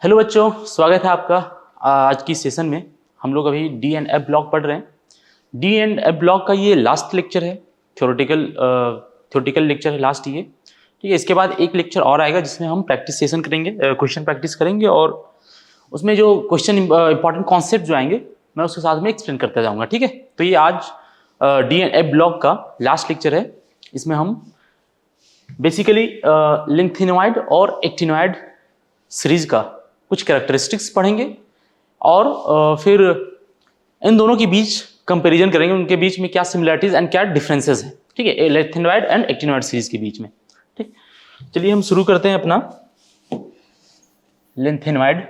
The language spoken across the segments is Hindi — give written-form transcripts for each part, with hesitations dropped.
हेलो बच्चों, स्वागत है आपका। आज की सेशन में हम लोग अभी डी एंड एफ ब्लॉक पढ़ रहे हैं। डी एंड एफ ब्लॉक का ये लास्ट लेक्चर है, थ्योरेटिकल लेक्चर है लास्ट ये। ठीक है, इसके बाद एक लेक्चर और आएगा जिसमें हम प्रैक्टिस सेशन करेंगे, क्वेश्चन प्रैक्टिस करेंगे और उसमें जो क्वेश्चन इंपॉर्टेंट कॉन्सेप्ट जो आएंगे मैं उसके साथ में एक्सप्लेन करता जाऊँगा। ठीक है, तो ये आज डी एंड एफ ब्लॉक का लास्ट लेक्चर है। इसमें हम बेसिकली लिंथेनॉइड और एक्टिनॉइड सीरीज का कुछ कैरेक्टरिस्टिक्स पढ़ेंगे और फिर इन दोनों के बीच कंपैरिजन करेंगे, उनके बीच में क्या सिमिलरिटीज एंड क्या डिफरेंसेस हैं। ठीक है, लिंथेनॉइड एंड एक्टिनॉइड सीरीज के बीच में। ठीक, चलिए हम शुरू करते हैं अपना लिंथेनॉइड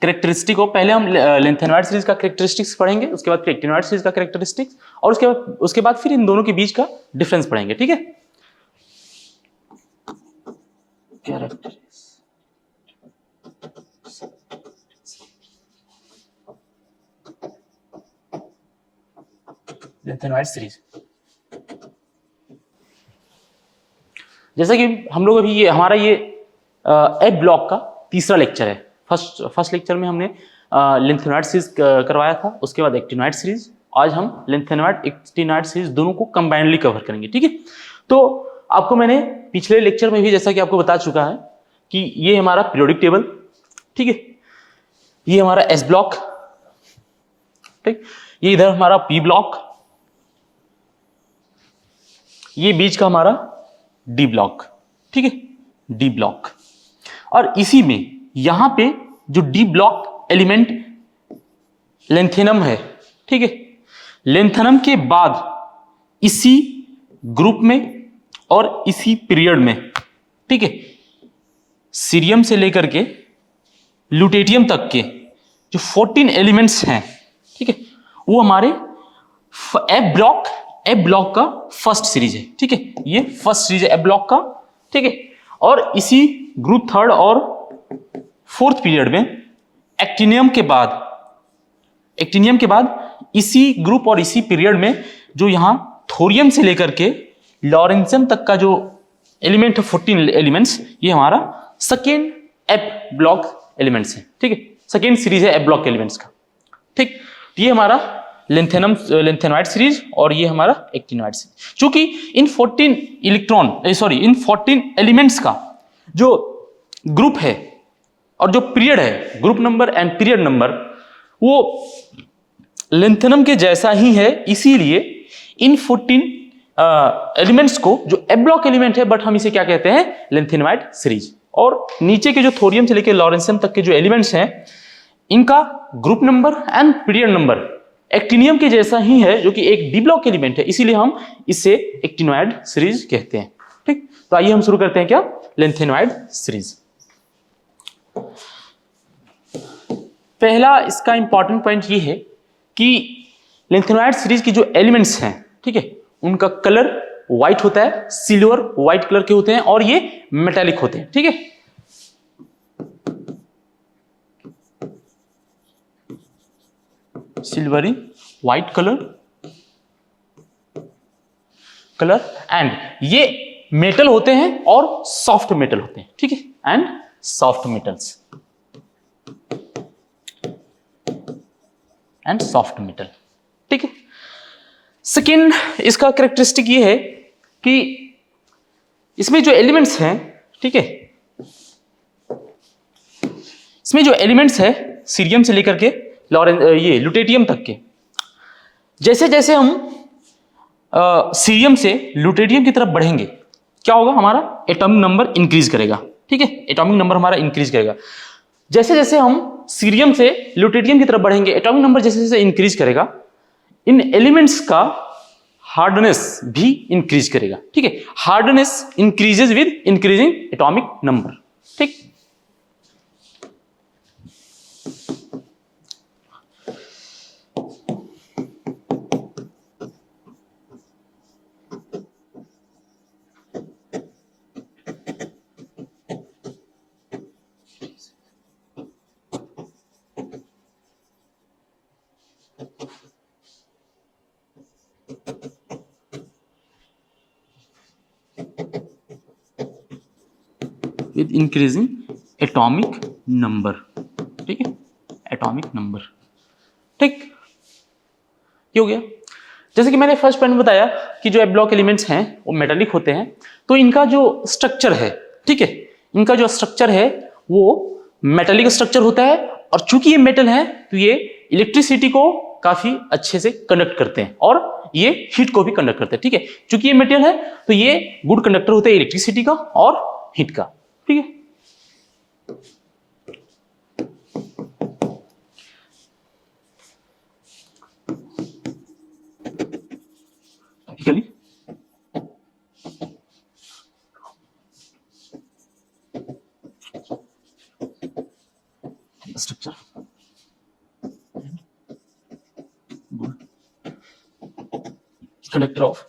कैरेक्टरिस्टिक को। पहले हम लिंथेनॉइड सीरीज का कैरेक्टरिस्टिक्स पढ़ेंगे, उसके बाद फिर एक्टिनॉइड सीरीज का कैरेक्टरिस्टिक्स और उसके बाद फिर इन दोनों के बीच का डिफरेंस पढ़ेंगे। ठीक है, लिंथेनॉइड सीरीज। जैसा कि हम लोग अभी ये हमारा ये एफ ब्लॉक का तीसरा लेक्चर है। फर्स्ट लेक्चर में हमने लिंथेनॉइड सीरीज करवाया था, उसके बाद एक्टिनॉइड सीरीज। आज हम लिंथेनॉइड एक्टिनॉइड सीरीज दोनों को कंबाइनली कवर करेंगे। ठीक है, तो आपको मैंने पिछले लेक्चर में भी जैसा कि आपको बता चुका है कि ये हमारा पीरियोडिक टेबल, ठीक है, ये हमारा एस ब्लॉक, ठीक, ये इधर हमारा पी ब्लॉक, ये बीच का हमारा डी ब्लॉक। ठीक है, डी ब्लॉक। और इसी में यहां पे जो डी ब्लॉक एलिमेंट लेंथेनम है, ठीक है, लेंथेनम के बाद इसी ग्रुप में और इसी पीरियड में, ठीक है, सीरियम से लेकर के ल्यूटेटियम तक के जो 14 एलिमेंट्स हैं, ठीक है, वो हमारे एफ ब्लॉक का फर्स्ट सीरीज है। ठीक है, ये फर्स्ट सीरीज है एफ ब्लॉक का। ठीक है, और इसी ग्रुप थर्ड और फोर्थ पीरियड में एक्टिनियम के बाद इसी ग्रुप और इसी पीरियड में जो यहां थोरियम से लेकर के लॉरेंशियम तक का जो एलिमेंट है 14 एलिमेंट्स, ये हमारा सेकेंड एफ ब्लॉक एलिमेंट्स है। ठीक है, सेकेंड सीरीज है एफ ब्लॉक एलिमेंट्स का। ठीक, ये हमारा लिंथेनॉइड सीरीज और ये हमारा एक्टिनॉइड सीरीज। चूंकि इन 14 एलिमेंट्स का जो ग्रुप है और जो पीरियड है, group number and period number, वो लिंथेनम के जैसा ही है, इसीलिए इन 14 एलिमेंट्स को जो एफ ब्लॉक एलिमेंट है, बट हम इसे क्या कहते हैं, लिंथेनॉइड सीरीज। और नीचे के जो थोरियम से लेकर लॉरेंशियम तक के जो एलिमेंट्स हैं, इनका group number and period number actinium के जैसा ही है, जो कि एक डी ब्लॉक एलिमेंट है, इसीलिए हम इसे एक्टिनॉइड सीरीज कहते हैं। ठीक, तो आइए हम शुरू करते हैं क्या, लिंथेनॉइड सीरीज। पहला इसका इंपॉर्टेंट पॉइंट ये है कि लिंथेनॉइड सीरीज की जो एलिमेंट्स हैं, ठीक है, उनका कलर व्हाइट होता है, सिल्वर व्हाइट कलर के होते हैं और ये मेटालिक होते हैं। ठीक है, सिल्वरी व्हाइट कलर एंड ये मेटल होते हैं और सॉफ्ट मेटल होते हैं। ठीक है, and soft metals and soft metal. ठीक है, सेकेंड इसका कैरेक्टरिस्टिक ये है कि इसमें जो एलिमेंट्स हैं, ठीक है, इसमें जो एलिमेंट्स है सीरियम से लेकर के ये ल्यूटेटियम तक के, जैसे जैसे हम सीरियम से ल्यूटेटियम की तरफ बढ़ेंगे, क्या होगा, हमारा एटॉमिक नंबर इंक्रीज करेगा। ठीक है, एटॉमिक नंबर हमारा इंक्रीज करेगा। जैसे जैसे हम सीरियम से ल्यूटेटियम की तरफ बढ़ेंगे, एटॉमिक नंबर जैसे जैसे इंक्रीज करेगा, इन एलिमेंट्स का हार्डनेस भी इंक्रीज करेगा। ठीक है, hardness increases with increasing atomic number. ठीक, with increasing atomic number। ठीक है, एटॉमिक नंबर। ठीक, ये हो गया। जैसे कि मैंने फर्स्ट पॉइंट बताया कि जो एफ ब्लॉक एलिमेंट्स हैं वो मेटालिक होते हैं, तो इनका जो स्ट्रक्चर है, ठीक है, इनका जो स्ट्रक्चर है वो मेटालिक स्ट्रक्चर होता है, और चूंकि ये मेटल है तो ये इलेक्ट्रिसिटी को काफी अच्छे से कंडक्ट करते हैं और ये हीट को भी कंडक्ट करते हैं। ठीक है, चूंकि ये मेटल है तो ये गुड कंडक्टर होते हैं इलेक्ट्रिसिटी का और हीट का। ठीक है, typically structure conductor of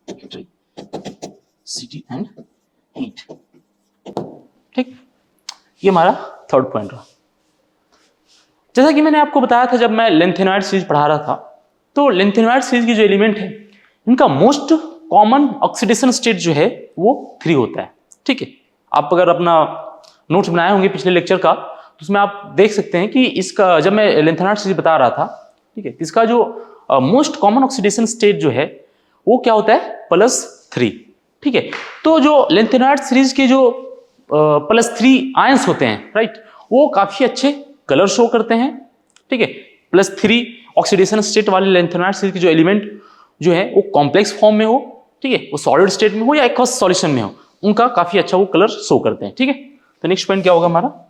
electricity and heat. ठीक, ये हमारा थर्ड पॉइंट रहा। जैसा कि मैंने आपको बताया था जब मैं लेंथेनॉइड सीरीज पढ़ा रहा था, तो लेंथेनॉइड सीरीज की जो एलिमेंट है इनका मोस्ट कॉमन ऑक्सीडेशन स्टेट जो है वो 3 होता है। ठीक है, आप अगर अपना नोट्स बनाए होंगे पिछले लेक्चर का तो उसमें आप देख सकते हैं कि इसका जब मैं लेंथेनॉइड सीरीज बता रहा था, ठीक है, इसका जो मोस्ट कॉमन ऑक्सीडेशन स्टेट जो है वो क्या होता है, +3। ठीक है, तो जो लेंथेनॉइड सीरीज के जो +3 आयंस होते हैं, राइट, वो काफी अच्छे कलर शो करते हैं। ठीक है, +3 ऑक्सीडेशन स्टेट वाले लेंथेनॉइड सीरीज के जो एलिमेंट जो है वो कॉम्प्लेक्स फॉर्म में हो, ठीक है, वो सॉलिड स्टेट में हो या एक्वस सॉल्यूशन में हो, उनका काफी अच्छा वो कलर शो करते हैं। ठीक है, तो नेक्स्ट पॉइंट क्या होगा हमारा,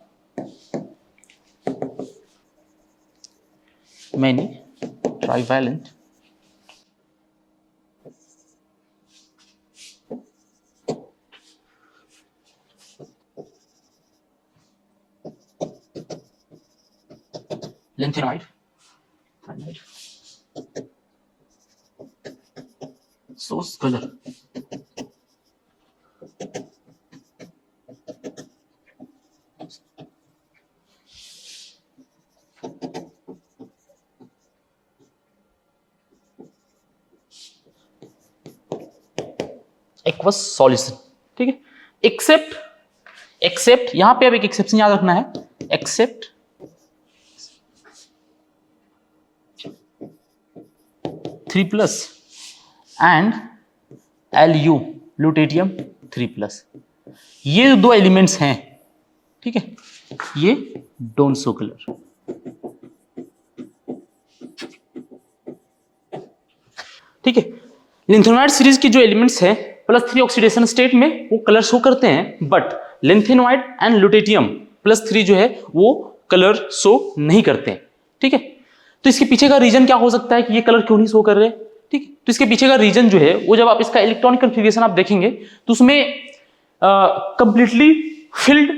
many trivalent lanthanoid source colour aqueous solution. ठीक है, एक्सेप्ट यहां पे अब एक एक्सेप्शन याद रखना है, एक्सेप्ट (3+) एंड Lu ल्यूटेटियम 3+, ये जो 2 एलिमेंट्स हैं, ठीक है, ये डोंट शो कलर। ठीक है, लेंथेनॉइड सीरीज की जो एलिमेंट्स हैं +3 ऑक्सीडेशन स्टेट में वो कलर शो करते हैं, बट लेंथेनॉइड एंड ल्यूटेटियम +3 जो है वो कलर शो नहीं करते हैं। ठीक है, तो इसके पीछे का रीजन क्या हो सकता है कि ये कलर क्यों नहीं शो कर रहे? ठीक है, तो इसके पीछे का रीजन जो है वो जब आप इसका इलेक्ट्रॉनिक कन्फिगरेशन आप देखेंगे तो उसमें कंप्लीटली फिल्ड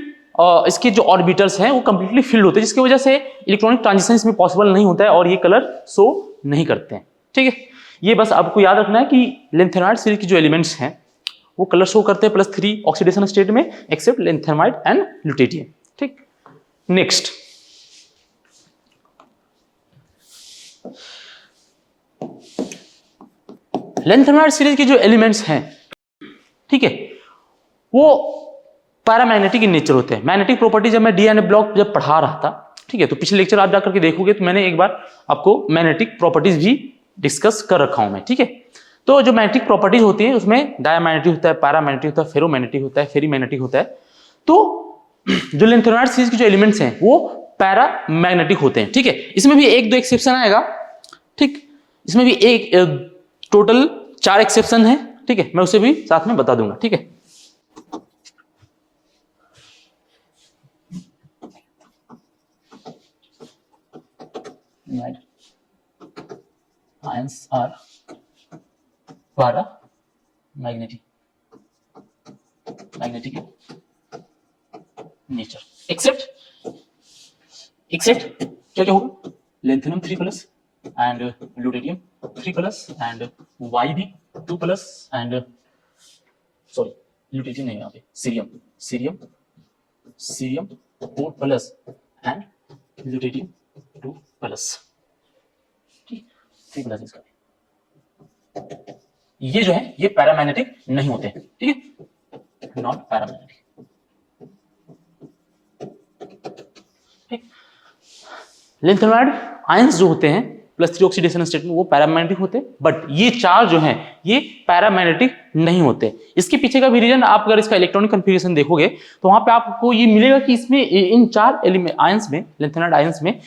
इसके जो ऑर्बिटल्स हैं वो कंप्लीटली फिल्ड होते हैं, जिसकी वजह से इलेक्ट्रॉनिक ट्रांजिशन इसमें पॉसिबल नहीं होता है और ये कलर शो नहीं करते हैं। ठीक है, ये बस आपको याद रखना है कि लेंथेनॉइड सीरीज की जो एलिमेंट्स हैं वो कलर शो करते हैं +3 ऑक्सीडेशन स्टेट में, एक्सेप्ट लेंथेनॉइड एंड ल्यूटेटियम। ठीक, नेक्स्ट लेंथेनॉइड सीरीज की जो एलिमेंट्स हैं, ठीक है, वो पैरामैग्नेटिक इन नेचर होते हैं। मैग्नेटिक प्रॉपर्टी जब मैं डी एन ए ब्लॉक जब पढ़ा रहा था, ठीक है, तो पिछले लेक्चर आप जाकर के देखोगे तो मैंने एक बार आपको मैग्नेटिक प्रॉपर्टीज भी डिस्कस कर रखा हूं मैं। ठीक है, तो जो मैग्नेटिक प्रॉपर्टीज होती है उसमें डायमैग्नेटिक होता है, पैरामैग्नेटिक होता है, फेरोमैग्नेटिक होता है, फेरीमैग्नेटिक होता है। तो जो लेंथेनॉइड सीरीज के जो एलिमेंट्स हैं वो पैरामैग्नेटिक होते हैं। ठीक है, इसमें भी 1-2 एक्सेप्शन आएगा। ठीक, इसमें भी एक टोटल 4 एक्सेप्शन है। ठीक है, मैं उसे भी साथ में बता दूंगा। ठीक है, ions are paramagnetic nature except क्या क्या होगा, lanthanum 3+ and lutetium 3+ and YB 2+ and sorry lutetium नहीं, यहाँ पे सीरियम 4+ एंड ल्यूटेनियम 2+। 3+ इसका, ये जो है ये पैरामैग्नेटिक नहीं होते। ठीक है, नॉट पैरामैग्नेटिक। लेंथेनॉइड आयंस जो होते हैं +3 ऑक्सीडेशन स्टेट में वो पैरामैग्नेटिक होते हैं, बट ये 4 जो हैं ये पैरामैग्नेटिक नहीं होते। इसके पीछे का भी रीजन, आप अगर इसका इलेक्ट्रॉनिक कन्फिगरेशन देखोगे तो वहां पे आपको ये मिलेगा कि इसमें इन 4 आयंस में, लेंथेनॉइड आयंस में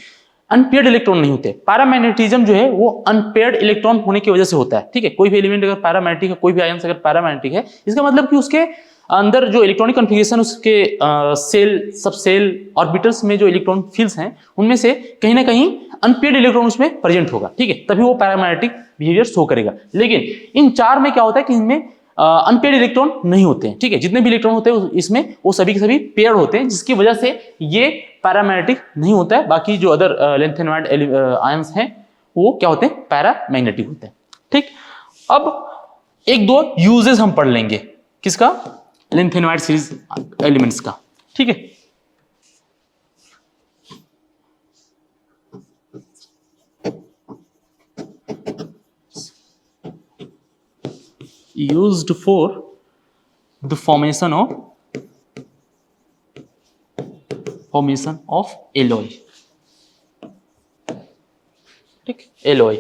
अनपेयर्ड इलेक्ट्रॉन नहीं होते। पैरामैग्नेटिज्म जो है वो अनपेयर्ड इलेक्ट्रॉन होने की वजह से होता है, ठीक है। कोई भी एलिमेंट अगर पैरामैग्नेटिक है, कोई भी आयंस अगर पैरामैग्नेटिक है, इसका मतलब कि उसके अंदर जो इलेक्ट्रॉनिक कन्फिगरेशन, उसके सेल, सब सेल ऑर्बिटल्स में जो इलेक्ट्रॉन फील्ड्स हैं उनमें से कहीं ना कहीं अनपेयर्ड इलेक्ट्रॉन उसमें प्रेजेंट होगा, ठीक है, तभी वो पैरामैग्नेटिक बिहेवियर शो करेगा। लेकिन इन 4 में क्या होता है कि इनमें अनपेयर्ड इलेक्ट्रॉन नहीं होते हैं, ठीक है। जितने भी इलेक्ट्रॉन होते हैं इसमें वो सभी के सभी पेयर होते हैं, जिसकी वजह से ये पैरामैग्नेटिक नहीं होता है। बाकी जो अदर लेंथेनॉइड आयंस हैं वो क्या होते हैं, पैरामैग्नेटिक होते हैं, ठीक। अब एक दो यूजेस हम पढ़ लेंगे, किसका, लेंथेनॉइड सीरीज एलिमेंट्स का, ठीक है। used for the formation of alloy, ठीक, एलॉय।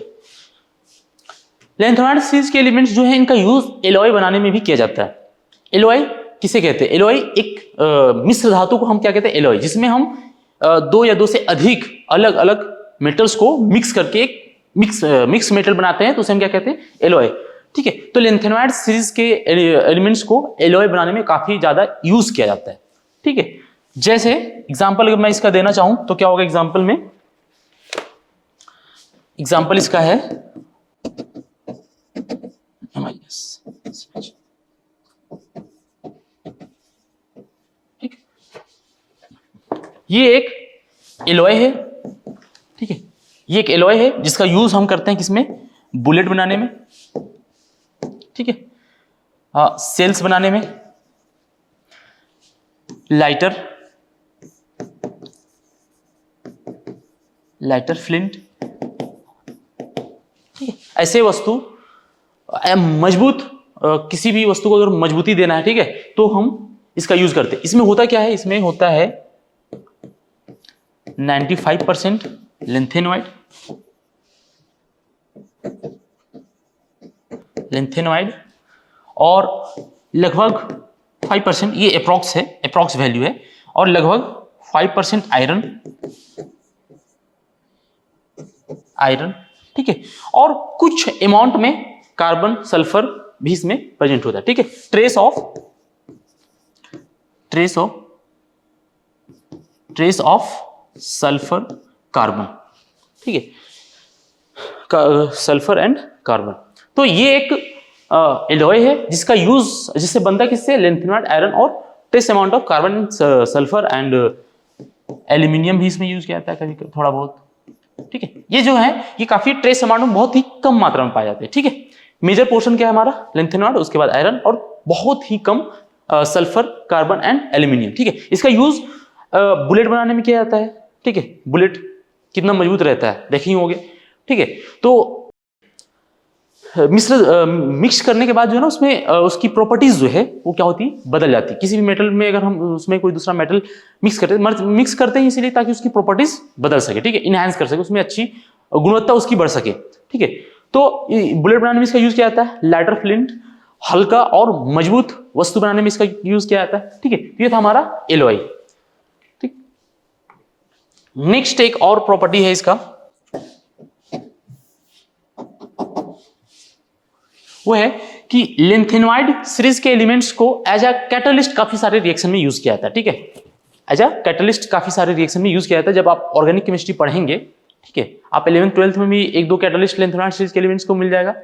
लेंथेनॉइड सीरीज के एलिमेंट्स जो है इनका यूज एलॉय बनाने में भी किया जाता है। एलॉय किसे कहते हैं, एलॉय एक मिश्र धातु को हम क्या कहते हैं, एलॉय, जिसमें हम 2 या 2 से अधिक अलग अलग मेटल्स को मिक्स करके एक मिक्स मेटल बनाते हैं, तो उसे हम क्या कहते हैं, एलॉय, ठीक है। तो लेंथेनॉइड सीरीज के एलिमेंट्स को एलॉय बनाने में काफी ज्यादा यूज किया जाता है, ठीक है। जैसे एग्जांपल अगर मैं इसका देना चाहूं तो क्या होगा, एग्जांपल में, एग्जांपल इसका है ठीक, ये एक एलॉय है, ठीक है। ये एक एलॉय है जिसका यूज हम करते हैं किसमें, बुलेट बनाने में, ठीक है, सेल्स बनाने में, लाइटर फ्लिंट, ठीक है। ऐसे वस्तु मजबूत, किसी भी वस्तु को अगर मजबूती देना है, ठीक है, तो हम इसका यूज करते हैं। इसमें होता क्या है, इसमें होता है 95% लेंथेनॉइड और लगभग 5%, ये अप्रॉक्स है, अप्रॉक्स वैल्यू है, और लगभग 5% आयरन, ठीक है। और कुछ अमाउंट में कार्बन सल्फर भी इसमें प्रेजेंट होता है, ठीक है। ट्रेस ऑफ सल्फर कार्बन, ठीक है, सल्फर एंड कार्बन। तो ये एक एलॉय है जिसका यूज, जिससे बनता किससे, लेंथेनॉइड आयरन, और trace amount of carbon, sulphur and aluminium भी इसमें यूज किया जाता है कभी थोड़ा बहुत, ठीक है। ये जो है ये काफी ट्रेस अमाउंट में बहुत ही कम मात्रा में पाए जाते हैं, ठीक है। मेजर पोर्शन क्या है हमारा, लेंथेनॉइड, उसके बाद आयरन, और बहुत ही कम सल्फर, कार्बन एंड एल्यूमिनियम, ठीक है। इसका यूज बुलेट बनाने में किया जाता है, ठीक है। बुलेट कितना मजबूत रहता है देखे ही होंगे, ठीक है। तो मिक्स करने के बाद जो है ना उसमें उसकी प्रॉपर्टीज जो है वो क्या होती है, बदल जाती है। किसी भी मेटल में अगर हम उसमें कोई दूसरा मेटल मिक्स करते हैं इसीलिए ताकि उसकी प्रॉपर्टीज बदल सके, ठीक है, इनहैंस कर सके, उसमें अच्छी गुणवत्ता उसकी बढ़ सके, ठीक है। तो बुलेट बनाने में इसका यूज किया जाता है। लाइटर फ्लिंट, हल्का और मजबूत वस्तु बनाने में इसका यूज किया जाता है, ठीक है। ये था हमारा एलॉय, ठीक। नेक्स्ट एक और प्रॉपर्टी है इसका, वो है कि लेंथेनॉइड सीरीज के एलिमेंट्स को एज अ कैटलिस्ट काफी सारे रिएक्शन में यूज किया जाता है, ठीक है। एज अ कैटलिस्ट काफी सारे रिएक्शन में यूज किया जाता है। जब आप ऑर्गेनिक केमिस्ट्री पढ़ेंगे, ठीक है, आप 11th 12th में भी 1-2 कैटलिस्ट लेंथेनॉइड सीरीज के एलिमेंट्स को मिल जाएगा,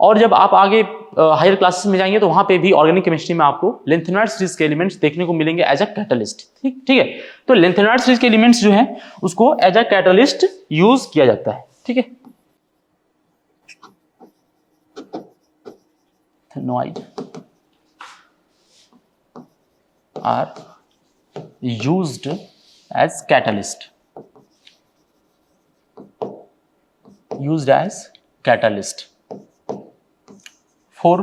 और जब आप आगे हायर क्लासेस में जाएंगे तो वहां पे भी ऑर्गेनिक केमिस्ट्री में आपको लेंथेनॉइड सीरीज के एलिमेंट्स देखने को मिलेंगे एज अ कैटलिस्ट, ठीक है। तो लेंथेनॉइड सीरीज के एलिमेंट्स जो है उसको एज अ कैटलिस्ट यूज किया जाता है, ठीक है। Lanthanoid are used as catalyst for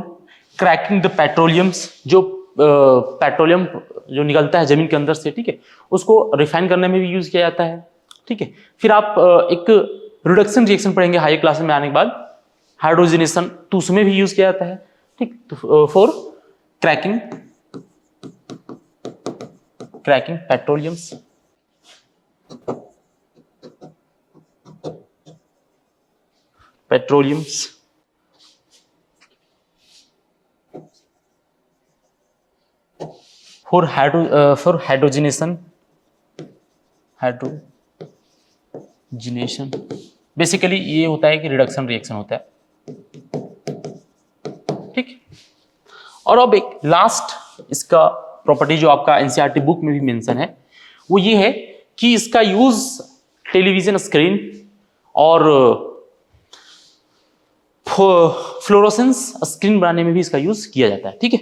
cracking the petroleums, जो पेट्रोलियम जो निकलता है जमीन के अंदर से, ठीक है, उसको रिफाइन करने में भी यूज किया जाता है, ठीक है। फिर आप एक रिडक्शन रिएक्शन पढ़ेंगे हायर क्लास में आने के बाद, हाइड्रोजनेशन, तो उसमें भी यूज किया जाता है, ठीक। तो for cracking petroleums, for hydrogenation basically ये होता है कि रिडक्शन रिएक्शन होता है, ठीक। और अब एक लास्ट इसका प्रॉपर्टी जो आपका एनसीईआरटी बुक में भी मेंशन है, वो ये है कि इसका यूज टेलीविजन स्क्रीन और फ्लोरोसेंस स्क्रीन बनाने में भी इसका यूज किया जाता है, ठीक है।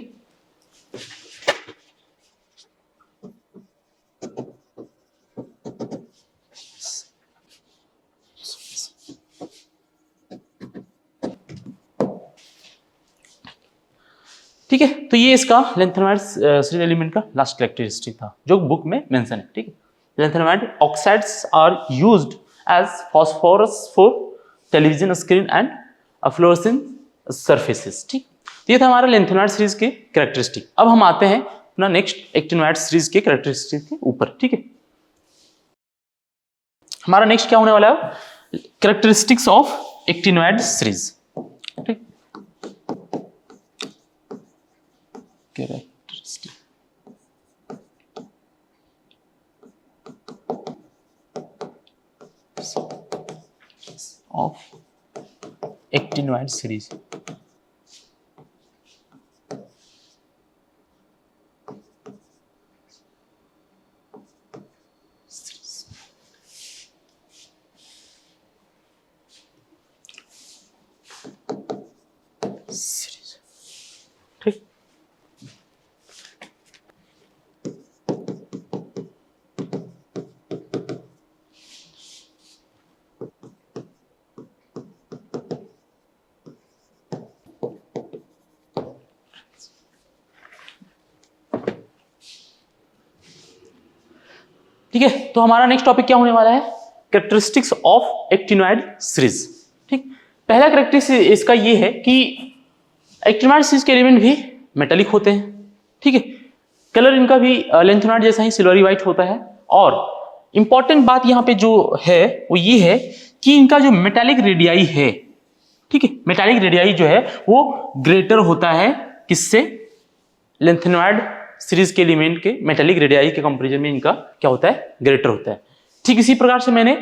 ठीक है, तो ये इसका लैंथेनामाइड सीरीज एलिमेंट का लास्ट कैरेक्टरिस्टिक था जो बुक में मेंशन है, ठीक है। Lanthanide oxides are used as phosphors for television screen and fluorescent surfaces, ठीक। तो ये था हमारा लैंथेनामाइड सीरीज के कैरेक्टरिस्टिक। अब हम आते हैं अपना नेक्स्ट एक्टिनोमाइड सीरीज के कैरेक्टरिस्टिक के ऊपर, ठीक है। हमारा नेक्स्ट क्या होने वाला है, कैरेक्टरिस्टिक्स ऑफ एक्टिनोमाइड सीरीज, ठीक। characteristic of actinoid series. ठीक, ठीक है। तो हमारा नेक्स्ट टॉपिक क्या होने वाला है, कैरेक्टरिस्टिक्स ऑफ एक्टिनोइड सीरीज, ठीक। पहला कैरेक्टरिस्टिक इसका ये है कि एक्टिनोइड सीरीज के एलिमेंट भी मेटालिक होते हैं, ठीक है। कलर इनका भी लैंथेनाइड जैसा ही सिल्वरी व्हाइट होता है, और इंपॉर्टेंट बात यहाँ पे जो है वो ये है कि इनका जो मेटालिक रेडियाई है, ठीक है, मेटालिक रेडियाई जो है वो ग्रेटर होता है किससे, लैंथेनाइड सीरीज के एलिमेंट के मेटालिक रेडियाई के कंपैरिजन में इनका क्या होता है, ग्रेटर होता है। ठीक इसी प्रकार से मैंने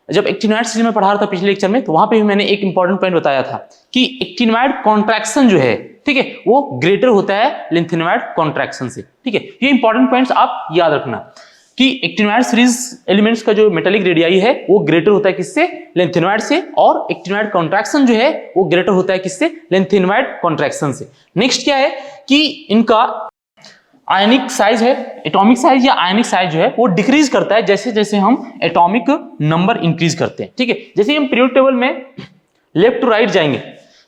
जब एक्टिनोइड सीरीज में पढ़ा रहा था पिछले लेक्चर में, तो वहां पे भी मैंने एक इंपॉर्टेंट पॉइंट बताया था कि एक्टिनोइड कॉन्ट्रैक्शन जो है, ठीक है, वो ग्रेटर होता है लैंथेनाइड कॉन्ट्रैक्शन से, ठीक है। ये इंपॉर्टेंट पॉइंट्स आप याद रखना कि एक्टिनोइड सीरीज एलिमेंट्स का जो मेटालिक रेडियाई है वो ग्रेटर होता है किससे, लैंथेनाइड से, और एक्टिनोइड कॉन्ट्रैक्शन जो है वो ग्रेटर होता है किससे, लैंथेनाइड कॉन्ट्रैक्शन से। नेक्स्ट क्या है कि इनका आयनिक साइज है, एटॉमिक साइज या आयनिक साइज जो है वो डिक्रीज करता है जैसे जैसे हम एटॉमिक नंबर इंक्रीज करते हैं, ठीक है। जैसे हम पीरियोडिक टेबल में लेफ्ट टू राइट जाएंगे,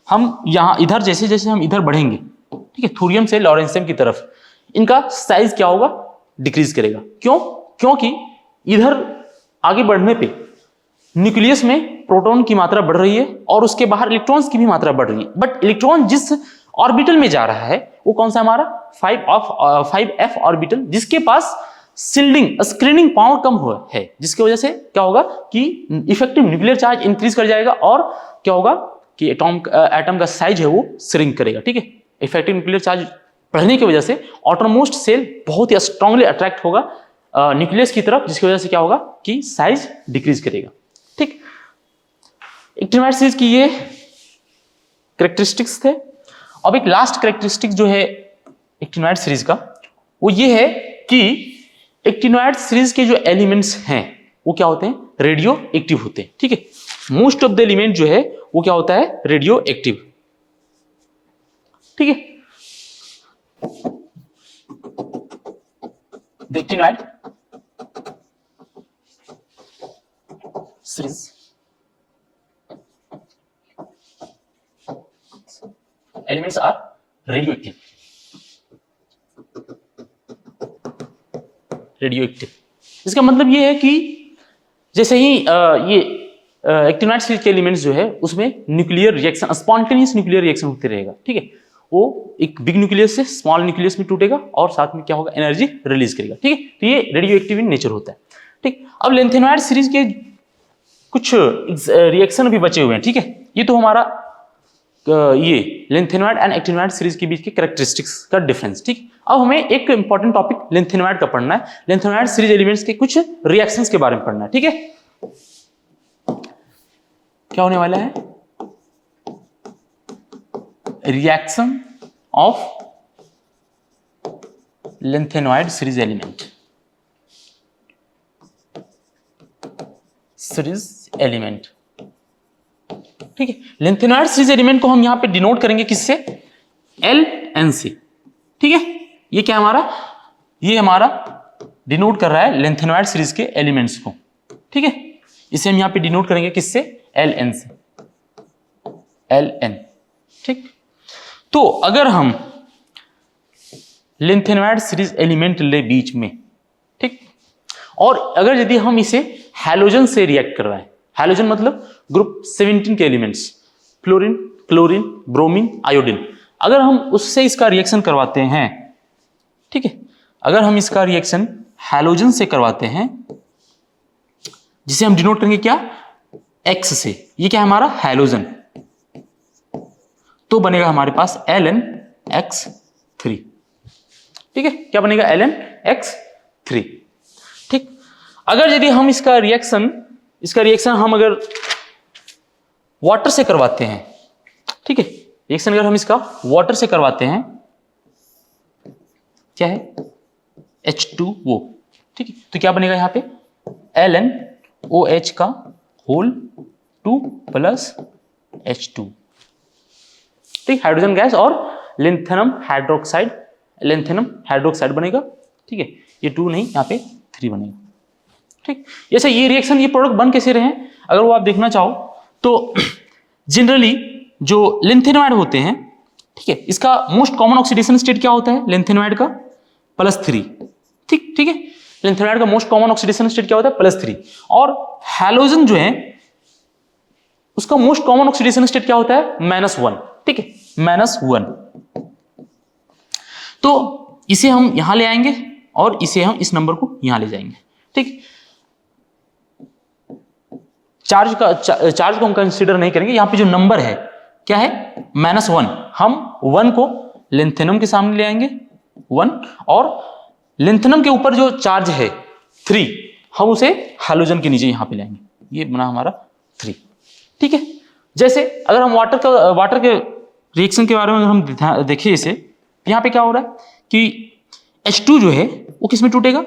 हम यहाँ इधर जैसे जैसे हम इधर बढ़ेंगे, ठीक है, थोरियम से लॉरेंशियम की तरफ, इनका साइज क्या होगा, डिक्रीज करेगा। क्यों, क्योंकि इधर आगे बढ़ने पे न्यूक्लियस में प्रोटॉन की मात्रा बढ़ रही है और उसके बाहर इलेक्ट्रॉन्स की भी मात्रा बढ़ रही है, बट इलेक्ट्रॉन जिस ऑर्बिटल में जा रहा है वो कौन सा हमारा 5f ऑर्बिटल, जिसके पास सील्डिंग स्क्रीनिंग पावर कम हुआ है, जिसकी वजह से क्या होगा कि इफेक्टिव न्यूक्लियर चार्ज इंक्रीज कर जाएगा और क्या होगा कि एटम का साइज है वो श्रिंक करेगा, ठीक है। इफेक्टिव न्यूक्लियर चार्ज बढ़ने की वजह से ऑटोमोस्ट सेल बहुत ही स्ट्रांगली अट्रैक्ट होगा न्यूक्लियस की तरफ, जिसकी वजह से क्या होगा कि साइज डिक्रीज करेगा, ठीक। एक्टिनोइड सीरीज की ये कैरेक्टरिस्टिक्स थे। अब एक लास्ट कैरेक्टरिस्टिक जो है एक्टिनोइड सीरीज का वो ये है कि एक्टिनोइड सीरीज के जो एलिमेंट्स हैं वो क्या होते हैं, रेडियो एक्टिव होते हैं, ठीक है। मोस्ट ऑफ द एलिमेंट जो है वो क्या होता है, रेडियो एक्टिव, ठीक है। The actinoid series elements are radioactive, इसका मतलब ये है कि जैसे ही ये एक्टिनोइड सीरीज के एलिमेंट्स जो है उसमें nuclear reaction, spontaneous nuclear reaction होते रहेगा, ठीक है। वो एक बिग न्यूक्लियस से स्मॉल न्यूक्लियस में टूटेगा और साथ में क्या होगा, एनर्जी रिलीज करेगा, ठीक है। तो ये रेडियो एक्टिव इन नेचर होता है, ठीक। अब लेंथेनॉइड सीरीज के कुछ रिएक्शन भी बचे हुए हैं, ठीक है। ये तो हमारा ये लेंथेनॉइड एंड एक्टिनोइड सीरीज के बीच के कैरेक्टरिस्टिक्स का डिफरेंस, ठीक। अब हमें एक इंपॉर्टेंट टॉपिक लेंथेनॉइड का पढ़ना है। लेंथेनॉइड सीरीज एलिमेंट्स के कुछ रिएक्शंस के बारे में पढ़ना है, ठीक है। क्या होने वाला है, reaction of lanthanoid series element, ठीक है। लेंथेनॉइड सीरीज एलिमेंट को हम यहां पे डिनोट करेंगे किससे, LN से, ठीक है। ये क्या हमारा, ये हमारा डिनोट कर रहा है लेंथेनॉइड सीरीज के एलिमेंट्स को, ठीक है। इसे हम यहां पे डिनोट करेंगे किससे, LN से, LN, ठीक। तो अगर हम लेंथेनॉइड सीरीज एलिमेंट ले बीच में, ठीक, और अगर यदि हम इसे हैलोजन से रिएक्ट करवाएं, हैलोजन मतलब ग्रुप 17 के elements, fluorine, chlorine, bromine, iodine, अगर हम उससे इसका रिएक्शन करवाते हैं, ठीक है, अगर हम इसका रिएक्शन हैलोजन से करवाते हैं, जिसे हम डिनोट करेंगे क्या, X से, ये क्या है हमारा हैलोजन, तो बनेगा हमारे पास LnX3, ठीक है। क्या बनेगा, LnX3, ठीक। अगर यदि हम इसका रिएक्शन हम अगर वाटर से करवाते हैं, ठीक है, रिएक्शन अगर हम इसका वाटर से करवाते हैं, क्या है, H2O, ठीक है। तो क्या बनेगा यहां पे, LnOH का होल 2 प्लस H2, ठीक, हाइड्रोजन गैस और लिंथेनम हाइड्रोक्साइड बनेगा, ठीक है। ये 2 नहीं, यहाँ पे 3 बनेगा, ठीक। जैसे ये रिएक्शन, ये प्रोडक्ट बन कैसे रहे हैं, अगर वो आप देखना चाहो तो जनरली जो लिंथेनॉइड होते हैं, ठीक है, इसका मोस्ट कॉमन ऑक्सीडेशन स्टेट क्या होता है लिंथेनॉइड का, +3, ठीक है। लिंथेनॉइड का मोस्ट कॉमन ऑक्सीडेशन स्टेट क्या होता है, +3, और हैलोजन जो है उसका मोस्ट कॉमन ऑक्सीडेशन स्टेट क्या होता है, -1, ठीक है, -1। तो इसे हम यहां ले आएंगे और इसे हम इस नंबर को यहां ले जाएंगे, ठीक। चार्ज को हम कंसीडर नहीं करेंगे, यहां पे जो नंबर है क्या है, -1, हम 1 को लिंथेनम के सामने ले आएंगे 1, और लिंथेनम के ऊपर जो चार्ज है 3, हम उसे हैलोजन के नीचे यहां पे लाएंगे, ये बना हमारा 3, ठीक है। जैसे अगर हम वाटर के रिएक्शन के बारे में हम देखिए, इसे यहां पे क्या हो रहा है कि H2 जो है वो किस में टूटेगा,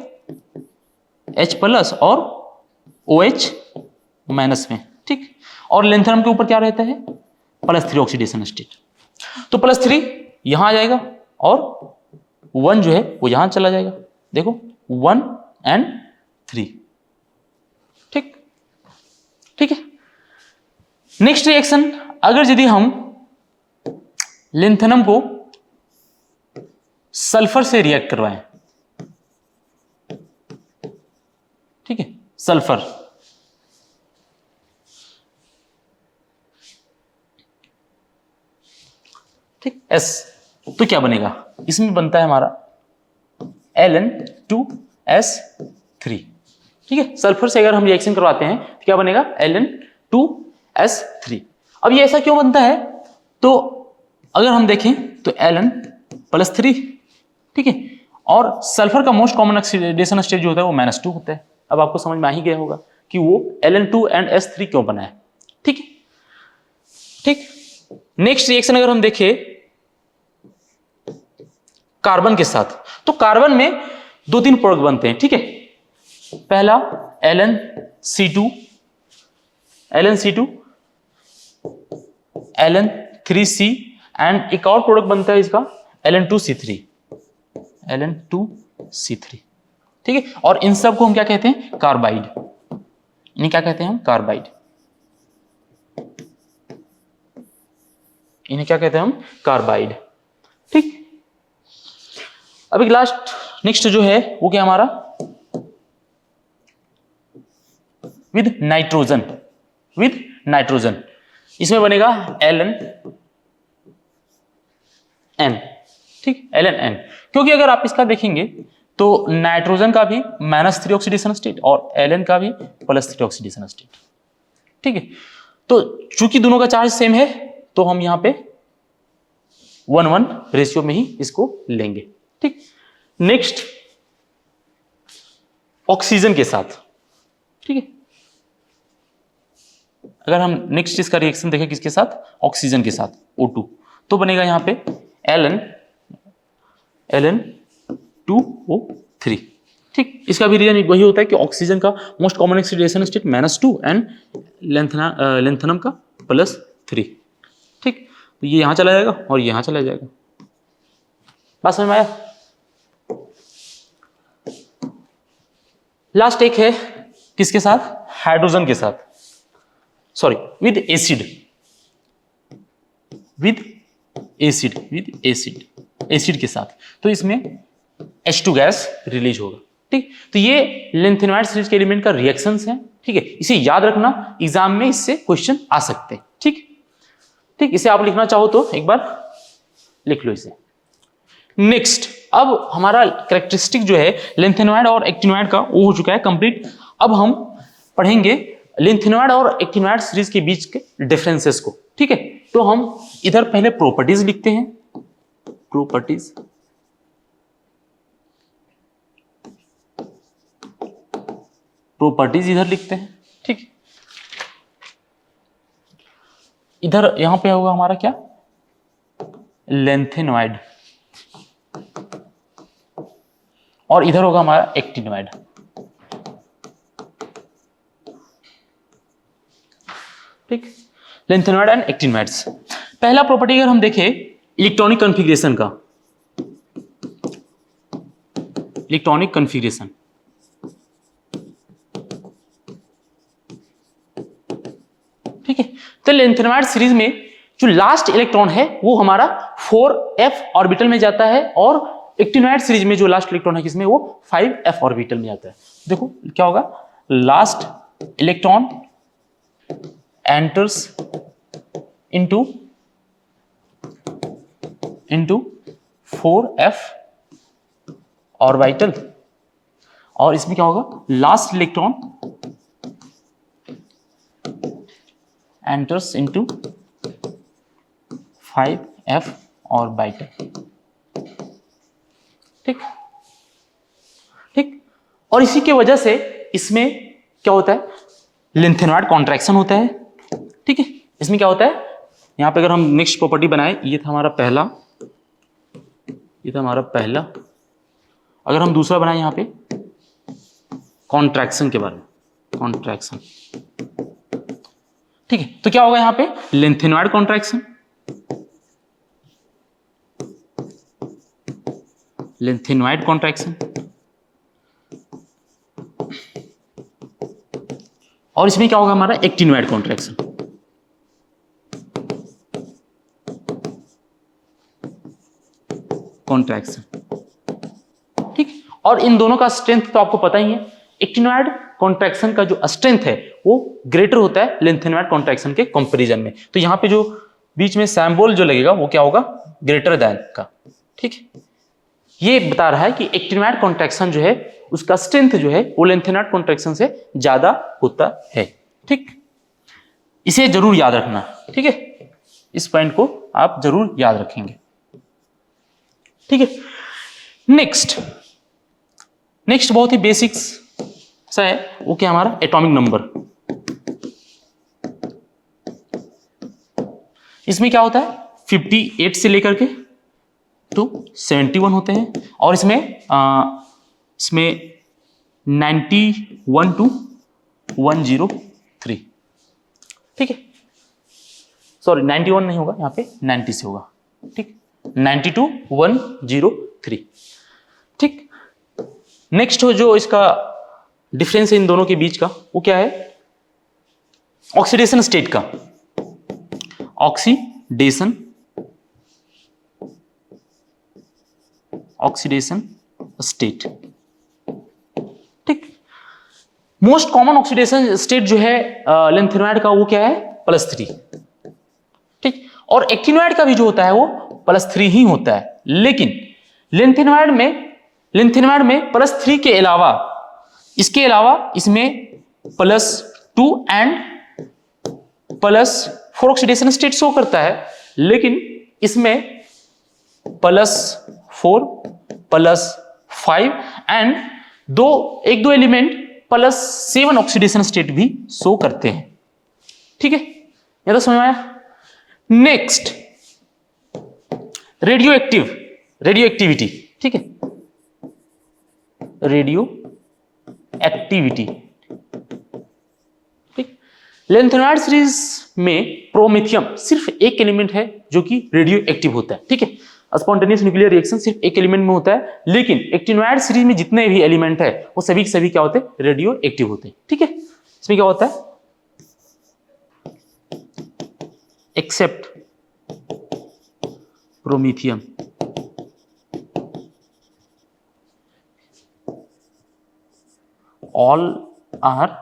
H+ और OH- में, ठीक। और लिंथेनम के ऊपर क्या रहता है, +3 ऑक्सीडेशन स्टेट, तो +3 यहां आ जाएगा और 1 जो है वो यहां चला जाएगा, देखो 1 और 3, ठीक है। नेक्स्ट रिएक्शन, अगर यदि हम लिंथेनम को सल्फर से रिएक्ट करवाएं, ठीक है, सल्फर, ठीक, S, तो क्या बनेगा, इसमें बनता है हमारा Ln2S3, ठीक है। सल्फर से अगर हम रिएक्शन करवाते हैं तो क्या बनेगा, Ln2S3। अब ये ऐसा क्यों बनता है, तो अगर हम देखें तो Ln+3, ठीक है, और सल्फर का मोस्ट कॉमन ऑक्सीडेशन स्टेट जो होता है वो -2 होता है। अब आपको समझ में आ ही गया होगा कि वो Ln2 and S3 क्यों बना है, ठीक है, ठीक। नेक्स्ट रिएक्शन अगर हम देखें कार्बन के साथ, तो कार्बन में 2-3 प्रोडक्ट बनते हैं, ठीक है। पहला LnC2, Ln3C, एंड एक और प्रोडक्ट बनता है इसका Ln2C3, ठीक है। और इन सब को हम क्या कहते हैं, कार्बाइड, इन्हें क्या कहते हैं हम, कार्बाइड, इन्हें क्या कहते हैं हम, कार्बाइड, ठीक। अभी नेक्स्ट जो है वो क्या हमारा, विद नाइट्रोजन, विद नाइट्रोजन, इसमें बनेगा Ln N, ठीक, Ln N, क्योंकि अगर आप इसका देखेंगे तो नाइट्रोजन का भी -3 ऑक्सीडेशन स्टेट और Ln का भी +3 ऑक्सीडेशन स्टेट, ठीक है। तो चूंकि दोनों का चार्ज सेम है तो हम यहां पे 1:1 रेशियो में ही इसको लेंगे, ठीक। नेक्स्ट ऑक्सीजन के साथ, ठीक है, अगर हम नेक्स्ट इसका रिएक्शन देखें किसके साथ, ऑक्सीजन के साथ O2, तो बनेगा यहां पे Ln2O3, ठीक। इसका भी रीजन वही होता है कि ऑक्सीजन का most common oxidation state -2 and lanthanum का +3, ठीक। तो ये यहां चला जाएगा और यहां चला जाएगा। बात समझ में आया? लास्ट एक है किसके साथ, हाइड्रोजन के साथ, sorry with acid, with acid के साथ, तो इसमें H2 गैस रिलीज होगा, ठीक। तो ये लेंथेनॉइड सीरीज के एलिमेंट का रिएक्शंस हैं, ठीक है। इसे याद रखना, एग्जाम में इससे क्वेश्चन आ सकते हैं, ठीक। इसे आप लिखना चाहो तो एक बार लिख लो इसे। नेक्स्ट, अब हमारा कैरेक्टरिस्टिक जो है लेंथेनॉइड और एक्टिनॉइड का वो हो चुका है कंप्लीट। अब हम पढ़ेंगे लेंथेनॉइड और एक्टिनॉइड सीरीज के बीच के डिफरेंसेस को, ठीक है। तो हम इधर पहले प्रॉपर्टीज लिखते हैं, प्रॉपर्टीज इधर लिखते हैं, ठीक। इधर यहां पे होगा हमारा क्या, लेंथेनॉइड, और इधर होगा हमारा एक्टिनॉइड, ठीक। Lanthanoid and actinoids. पहला प्रॉपर्टी अगर हम देखें इलेक्ट्रॉनिक कॉन्फ़िगरेशन का, इलेक्ट्रॉनिक कॉन्फ़िगरेशन, ठीक है। तो लेंथेनॉइड सीरीज में जो लास्ट इलेक्ट्रॉन है वो हमारा 4f ऑर्बिटल में जाता है, और एक्टिनॉइड सीरीज में जो लास्ट इलेक्ट्रॉन है किसमें, वो 5f ऑर्बिटल में जाता है। देखो क्या होगा, last electron enters into 4f orbital, और इसमें क्या होगा, last electron enters into 5f orbital, ठीक। और इसी के वजह से इसमें क्या होता है, लेंथेनॉइड कॉन्ट्रैक्शन होता है, ठीक है। इसमें क्या होता है, यहां पे अगर हम नेक्स्ट प्रॉपर्टी बनाए, ये था हमारा पहला, अगर हम दूसरा बनाए यहां पे कॉन्ट्रैक्शन के बारे में, कॉन्ट्रैक्शन, ठीक है। तो क्या होगा यहां पे, लेंथेनॉइड कॉन्ट्रैक्शन, लेंथेनॉइड कॉन्ट्रैक्शन, और इसमें क्या होगा हमारा, एक्टिनॉइड कॉन्ट्रैक्शन, ठीक। और इन दोनों का स्ट्रेंथ तो आपको पता ही है, एक्टिनॉइड कॉन्ट्रैक्शन का जो स्ट्रेंथ है वो ग्रेटर होता है लेंथेनॉइड कॉन्ट्रैक्शन के कंपैरिजन में। तो यहां पे जो बीच में सैम्बोल जो लगेगा वो क्या होगा, ग्रेटर देन का, ठीक है। ये बता रहा है कि एक्टिनॉइड कॉन्ट्रैक्शन जो है उसका स्ट्रेंथ जो है वो लेंथेनॉइड कॉन्ट्रैक्शन से ज्यादा होता है, ठीक। इसे जरूर याद रखना, ठीक है। इस पॉइंट को आप जरूर याद रखेंगे, ठीक है। नेक्स्ट बहुत ही बेसिक्स सा है, वो क्या हमारा एटॉमिक नंबर। इसमें क्या होता है, 58 से लेकर के तो 71 होते हैं, और इसमें 91 to 103, ठीक है। सॉरी 91 नहीं होगा, यहाँ पे 90 से होगा, ठीक। 90 to 103, ठीक। नेक्स्ट हो जो इसका डिफरेंस है इन दोनों के बीच का, वो क्या है, ऑक्सीडेशन स्टेट का, ऑक्सीडेशन स्टेट, ठीक। मोस्ट कॉमन ऑक्सीडेशन स्टेट जो है लेंथेनॉइड का वो क्या है, +3, ठीक। और एक्टिनॉइड का भी जो होता है वो +3 ही होता है, लेकिन लेंथेनॉइड में +3 के अलावा, इसके अलावा इसमें +2 एंड +4 ऑक्सीडेशन स्टेट शो करता है, लेकिन इसमें +4, +5 एंड एक दो एलिमेंट +7 ऑक्सीडेशन स्टेट भी शो करते हैं, ठीक है। ये तो समझ में आया। नेक्स्ट रेडियो एक्टिविटी, ठीक है, रेडियो एक्टिविटी, ठीक। लेंथेनॉइड सीरीज में प्रोमेथियम सिर्फ एक एलिमेंट है जो कि रेडियो एक्टिव होता है, ठीक है। स्पॉन्टेनियस न्यूक्लियर रिएक्शन सिर्फ एक एलिमेंट में होता है, लेकिन एक्टिनॉइड सीरीज में जितने भी एलिमेंट है वो सभी के सभी क्या होते हैं, रेडियो एक्टिव होते हैं, ठीक है। इसमें क्या होता है, except promethium, all are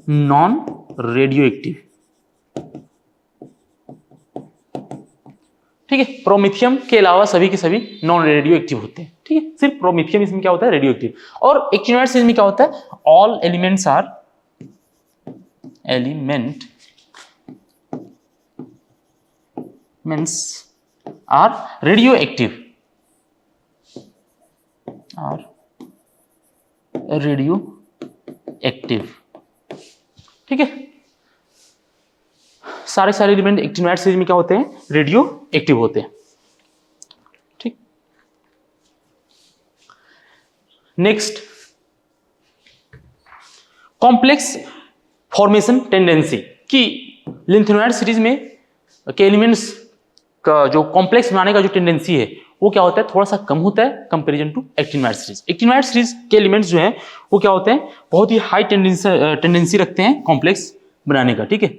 non radioactive, ठीक है। प्रोमेथियम के अलावा सभी के सभी नॉन रेडियो एक्टिव होते हैं, ठीक है। सिर्फ प्रोमेथियम इसमें क्या होता है, रेडियो एक्टिव। और एक्टिनॉइड सीरीज में क्या होता है, all elements are radioactive, ठीक है। सारे एलिमेंट एक्टिनॉइड सीरीज में क्या होते हैं, रेडियो एक्टिव होते हैं, ठीक। नेक्स्ट, कॉम्प्लेक्स फॉर्मेशन टेंडेंसी, कि लिंथेनॉइड सीरीज में के एलिमेंट्स का जो कॉम्प्लेक्स बनाने का जो टेंडेंसी है वो क्या होता है, थोड़ा सा कम होता है comparison to actinoid series. Actinoid series के एलिमेंट्स जो हैं वो क्या होते हैं, बहुत ही हाई टेंडेंसी रखते हैं कॉम्प्लेक्स बनाने का, ठीक है।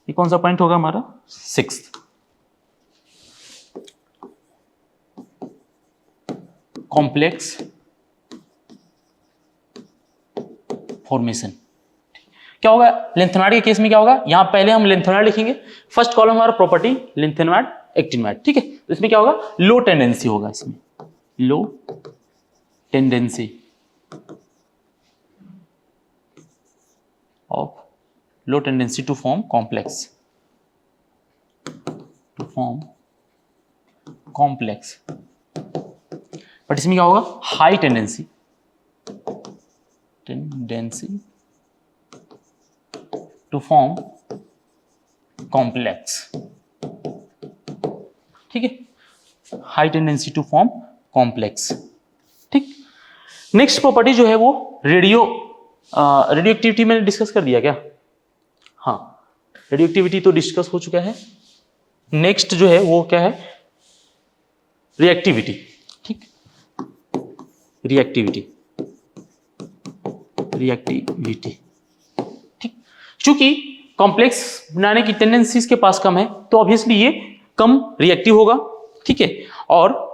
ये कौन सा पॉइंट होगा हमारा, 6th। कॉम्प्लेक्स फॉर्मेशन क्या होगा, लेंथेनॉइड के केस में क्या होगा, यहां पहले हम लेंथेनॉइड लिखेंगे, फर्स्ट कॉलम हमारा प्रॉपर्टी लेंथेनॉइड एक्टिनॉइड, ठीक है। तो इसमें क्या होगा, लो टेंडेंसी होगा, इसमें low tendency to form complex, but इसमें क्या होगा, high tendency to form complex, ठीक है, high tendency to form complex, ठीक। नेक्स्ट प्रॉपर्टी जो है वो रेडियो एक्टिविटी मैंने डिस्कस कर दिया क्या, हाँ, रेडियो एक्टिविटी तो डिस्कस हो चुका है। नेक्स्ट जो है वो क्या है, रिएक्टिविटी, ठीक, रिएक्टिविटी, ठीक। चूंकि कॉम्प्लेक्स बनाने की टेंडेंसी इसके पास कम है तो ऑब्वियसली ये कम रिएक्टिव होगा, ठीक है। और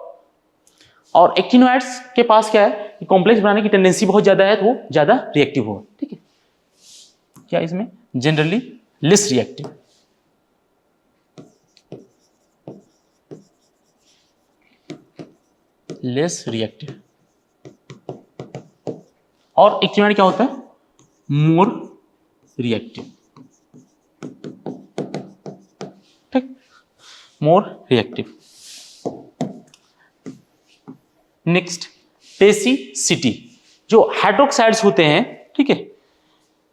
एक्टिनॉइड्स के पास क्या है, कॉम्प्लेक्स बनाने की टेंडेंसी बहुत ज्यादा है तो वो ज्यादा रिएक्टिव होगा, ठीक है। क्या इसमें जनरली लेस रिएक्टिव, और एक्टिनॉइड क्या होता है, मोर रिएक्टिव, ठीक, मोर रिएक्टिव। नेक्स्ट, बेसिसिटी, जो हाइड्रोक्साइड्स होते हैं, ठीक है,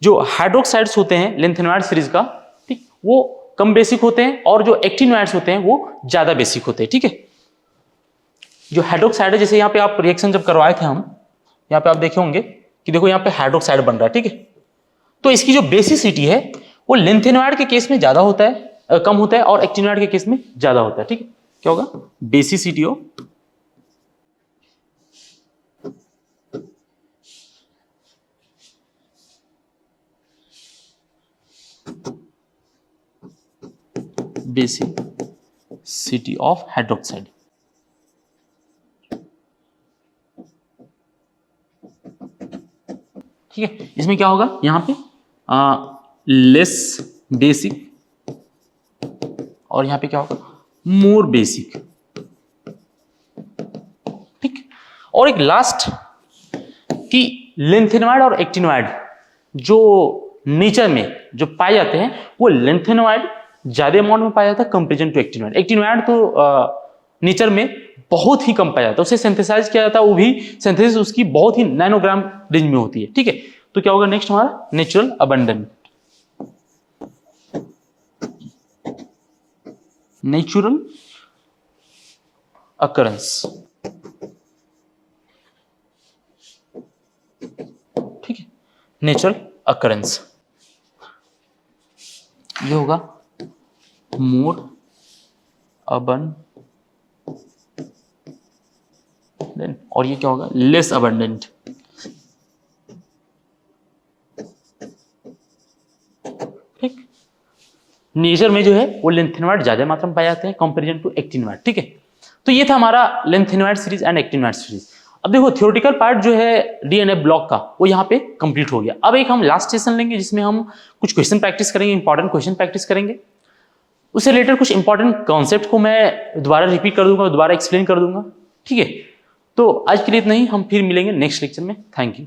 जो हाइड्रोक्साइड्स होते हैं लेंथेनॉइड सीरीज का, ठीक, वो कम बेसिक होते हैं और जो एक्टिनॉइड्स होते हैं वो ज्यादा बेसिक होते हैं, ठीक है। जो हाइड्रोक्साइड है, जैसे यहाँ पे आप रिएक्शन जब करवाए थे हम, यहाँ पे आप देखे होंगे कि देखो यहाँ पे हाइड्रोक्साइड बन रहा है, ठीक है। तो इसकी जो बेसिसिटी है वो लेंथेनॉइड के केस में ज्यादा होता है, कम होता है, और एक्टिनॉइड के केस में ज्यादा होता है, ठीक है। क्या होगा, बेसिसिटी ऑफ हाइड्रोक्साइड, ठीक है, इसमें क्या होगा यहाँ पे लेस बेसिक, और यहाँ पे क्या होगा मोर बेसिक। ठीक, और एक लास्ट कि लेंथेनॉइड और एक्टिनॉइड जो नेचर में जो पाए जाते हैं वो लेंथेनॉइड ज्यादा अमाउंट में पाया जाता है कंपेरिजन टू एक्टिनॉइड। एक्टिनॉइड तो नेचर में बहुत ही कम पाया जाता है, उसे सिंथेसाइज किया जाता है, वो भी सिंथेसिस उसकी बहुत ही नैनोग्राम रेंज में होती है। ठीक है, तो क्या होगा नेक्स्ट हमारा नेचुरल अबंडेंट। नेचुरल अकरेंस, ठीक है, नेचुरल अकरेंस ये होगा मोर अबंडेंट, और ये क्या होगा लेस अबंडेंट। ठीक, नेचर में जो है वो लेंथेनॉइड ज्यादा मात्रा में पाए जाते हैं कंपैरिजन टू एक्टिनॉइड। ठीक है, तो ये था हमारा lanthanoid series and actinoid series. अब देखो थियोरेटिकल पार्ट जो है डीएनए ब्लॉक का वो यहाँ पे कंप्लीट हो गया। अब एक हम लास्ट सेशन लेंगे जिसमें हम कुछ क्वेश्चन प्रैक्टिस करेंगे, इंपॉर्टेंट क्वेश्चन प्रैक्टिस करेंगे। उससे रिलेटेड कुछ इंपॉर्टेंट कॉन्सेप्ट को मैं दोबारा रिपीट कर दूंगा, दोबारा एक्सप्लेन कर दूंगा। ठीक है, तो आज के लिए इतना ही, हम फिर मिलेंगे नेक्स्ट लेक्चर में। Thank you.